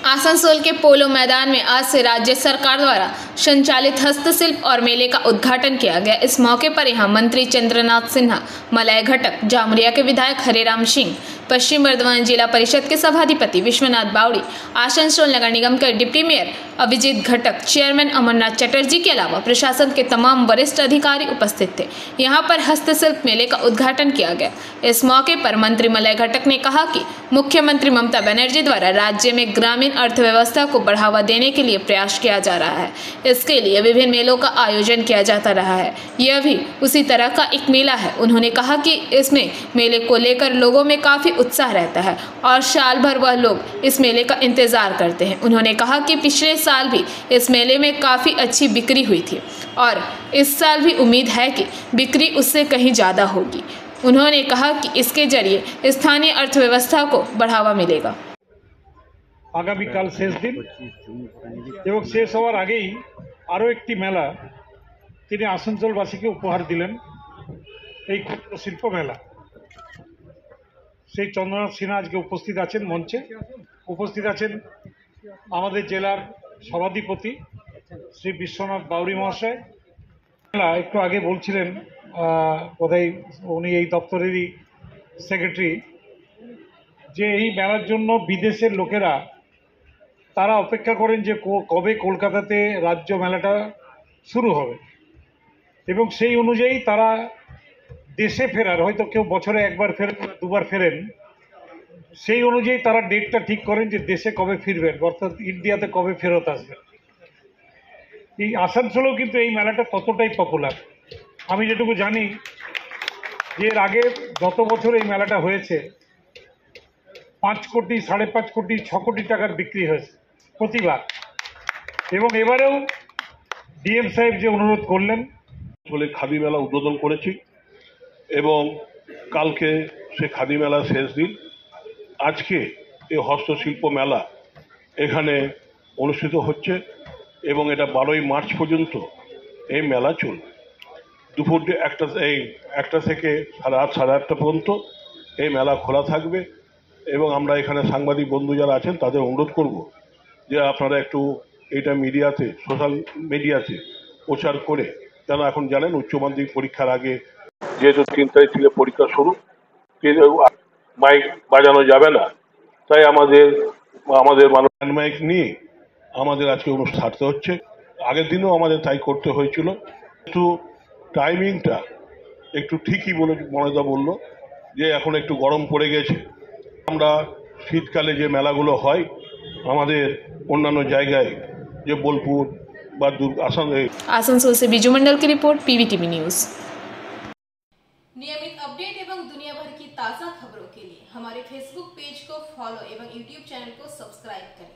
आसनसोल के पोलो मैदान में आज से राज्य सरकार द्वारा संचालित हस्तशिल्प और मेले का उद्घाटन किया गया। इस मौके पर यहां मंत्री चंद्रनाथ सिन्हा, मलय घटक, जामुरिया के विधायक हरेराम सिंह, पश्चिम बर्धमान जिला परिषद के सभाधिपति विश्वनाथ बावड़ी, आसनसोल नगर निगम के डिप्टी मेयर अभिजीत घटक, चेयरमैन अमरनाथ चटर्जी के अलावा प्रशासन के तमाम वरिष्ठ अधिकारी उपस्थित थे। यहाँ पर हस्तशिल्प मेले का उद्घाटन किया गया। इस मौके पर मंत्री मलय घटक ने कहा कि मुख्यमंत्री ममता बनर्जी द्वारा राज्य में ग्रामीण अर्थव्यवस्था को बढ़ावा देने के लिए प्रयास किया जा रहा है। इसके लिए विभिन्न मेलों का आयोजन किया जाता रहा है। यह भी उसी तरह का एक मेला है। उन्होंने कहा कि इसमें मेले को लेकर लोगों में काफी उत्साह रहता है और साल भर वह लोग इस मेले का इंतजार करते हैं। उन्होंने कहा कि पिछले साल भी इस मेले में काफी अच्छी बिक्री हुई थी और इस साल भी उम्मीद है कि बिक्री उससे कहीं ज्यादा होगी। उन्होंने कहा कि इसके जरिए स्थानीय अर्थव्यवस्था को बढ़ावा मिलेगा। আগামীকাল শেষ দিন এবং শেষ হওয়ার আগেই আরও একটি মেলা তিনি আসানসোলবাসীকে উপহার দিলেন, এই ক্ষুদ্র শিল্প মেলা। সেই চন্দ্রনাথ সিনহা আজকে উপস্থিত আছেন, মঞ্চে উপস্থিত আছেন আমাদের জেলার সভাধিপতি শ্রী বিশ্বনাথ বাউরি মহাশয়। একটু আগে বলছিলেন বোধহয় উনি এই দপ্তরেরই সেক্রেটারি, যে এই মেলার জন্য বিদেশের লোকেরা তারা অপেক্ষা করেন যে কবে কলকাতাতে রাজ্য মেলাটা শুরু হবে এবং সেই অনুযায়ী তারা দেশে ফেরার, হয়তো কেউ বছরে একবার ফেরেন, দুবার ফেরেন, সেই অনুযায়ী তারা ডেটটা ঠিক করেন যে দেশে কবে ফিরবেন, অর্থাৎ ইন্ডিয়াতে কবে ফেরত আসবেন। এই আসানসোলেও কিন্তু এই মেলাটা ততটাই পপুলার। আমি যেটুকু জানি যে এর আগে যত বছর এই মেলাটা হয়েছে 5 কোটি, 5.5 কোটি, 6 কোটি টাকার বিক্রি হয়েছে প্রতিবার। এবং এবারেও ডিএম সাহেব যে অনুরোধ করলেন, আসলে খাদি মেলা উদ্বোধন করেছি এবং কালকে সে খাদি মেলা শেষ দিন। আজকে এই হস্তশিল্প মেলা এখানে অনুষ্ঠিত হচ্ছে এবং এটা 12ই মার্চ পর্যন্ত এই মেলা চলবে। দুপুর 1টা থেকে রাত 8:30 পর্যন্ত এই মেলা খোলা থাকবে এবং আমরা এখানে সাংবাদিক বন্ধু যারা আছেন তাদের অনুরোধ করব যে আপনারা একটু এটা মিডিয়াতে, সোশ্যাল মিডিয়াতে প্রচার করে, যেন এখন জানেন উচ্চ মাধ্যমিক পরীক্ষার আগে যেহেতু 3 তারিখ থেকে পরীক্ষা শুরু, মাইক বাজানো যাবে না, তাই আমাদের মাইক নিয়ে আমাদের আজকে অনুষ্ঠান ছাড়তে হচ্ছে। আগের দিনও আমাদের তাই করতে হয়েছিল, কিন্তু টাইমিংটা একটু ঠিকই বলে মনোজদা বলল যে এখন একটু গরম পড়ে গেছে। আমরা শীতকালে যে মেলাগুলো হয় আমাদের অন্যান্য জায়গায়, যে বোলপুর বা आसनसोल से बिजू मंडल की रिपोर्ट, पीवीटीवी न्यूज। नियमित अपडेट एवं दुनिया भर की ताज़ा खबरों के लिए हमारे फेसबुक पेज को फॉलो एवं यूट्यूब चैनल को सब्सक्राइब करें।